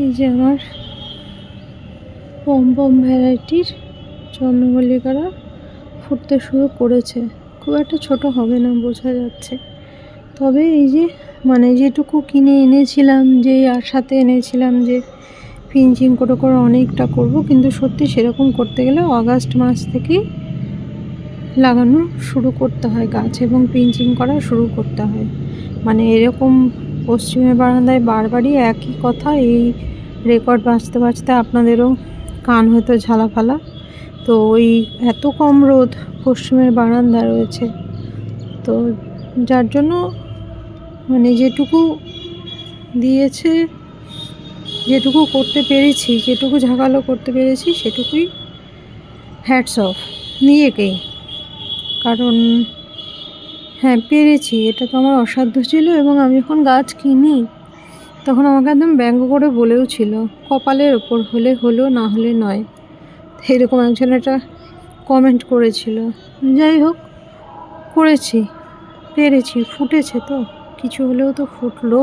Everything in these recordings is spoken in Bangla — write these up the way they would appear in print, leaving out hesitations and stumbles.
এই যে আমার পম ভ্যারাইটির চন্দ্রমল্লিকারা ফুটতে শুরু করেছে। খুব একটা ছোট হবে না বোঝা যাচ্ছে, তবে এই যে যেটুকু কিনে এনেছিলাম, যে আশাতে এনেছিলাম যে পিঞ্চিং করে করে অনেকটা করব, কিন্তু সত্যি সেরকম করতে গেলে অগাস্ট মাস থেকেই লাগানো শুরু করতে হয় গাছ এবং পিঞ্চিং করা শুরু করতে হয়। এরকম পশ্চিমের বারান্দায় বারবারই একই কথা, এই রেকর্ড বাজতে বাজতে আপনাদেরও কান হয়তো ঝালাফালা। তো ওই এত কম রোদ পশ্চিমের বারান্দা রয়েছে, তো যার জন্য যেটুকু দিয়েছে, যেটুকু করতে পেরেছি, যেটুকু ঝাঁকালো করতে পেরেছি, সেটুকুই হ্যাটস অফ নিজেকেই। কারণ হ্যাঁ, পেরেছি, এটা তো আমার অসাধ্য ছিল। এবং আমি যখন গাছ কিনি তখন আমাকে একদম ব্যঙ্গ করে বলেও ছিল, কপালের ওপর হলে হলো, না হলে নয়। এরকম একজন একটা কমেন্ট করেছিল। যাই হোক, করেছি, পেরেছি, ফুটেছে, তো কিছু হলেও তো ফুটলো।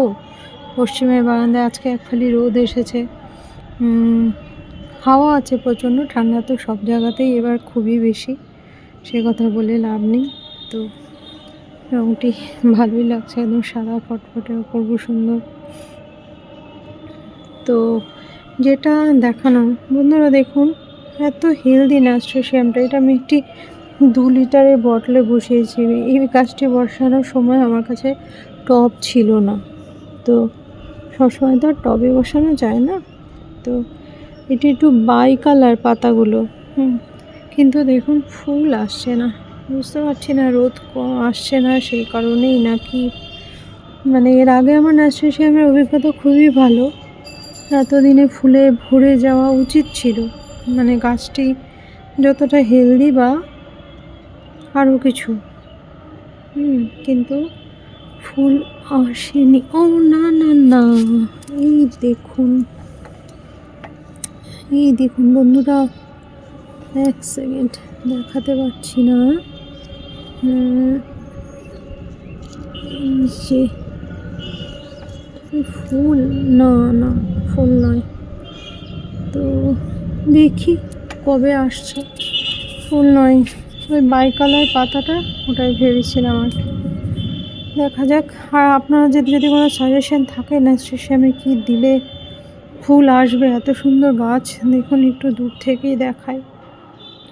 পশ্চিমের বারান্দায় আজকে এক ফালি রোদ এসেছে, হাওয়া আছে প্রচণ্ড, ঠান্ডা তো সব জায়গাতেই এবার খুবই বেশি, সে কথা বলে লাভ নেই। তো রঙটি ভালোই লাগছে, একদম সাদা ফটফটে, অপূর্ব সুন্দর। তো যেটা দেখানো বন্ধুরা, দেখুন এত হেলদি ন্যাস্ট্রেশিয়ামটা, এটা আমি একটি 2 লিটারের বটলে বসিয়েছি। এই গাছটি বসানোর সময় আমার কাছে টব ছিল না, তো সবসময় তো আর টবে বসানো যায় না। তো এটি একটু বাই কালার পাতাগুলো, কিন্তু দেখুন ফুল আসছে না। বুঝতে পারছি না রোদ আসছে না সেই কারণেই নাকি, এর আগে আমার ন্যাস্ট্রেশিয়ামের অভিজ্ঞতা খুবই ভালো। এতদিনে ফুলে ভরে যাওয়া উচিত ছিল, গাছটি যতটা হেলদি বা আরও কিছু, কিন্তু ফুল আসেনি। ও না না না, এই দেখুন, এই দেখুন বন্ধুরা, এক সেকেন্ড, দেখাতে পারছি না। এই যে ফুল, না না ফুল নয়, তো দেখি কবে আসছে। ফুল নয়, ওই বাই কালার পাতাটা, ওটাই ভেবেছিলাম আর কি। দেখা যাক। আর আপনারা যদি কোনো সাজেশন থাকে ন্যাস্ট্রেশিয়ামে কি দিলে ফুল আসবে, এত সুন্দর গাছ, দেখুন একটু দূর থেকেই দেখায়,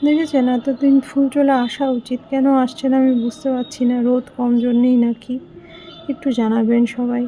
দেখেছেন এতদিন ফুল চলে আসা উচিত, কেন আসছে না আমি বুঝতে পারছি না। রোদ কম জন্যেই নাকি, একটু জানাবেন সবাই।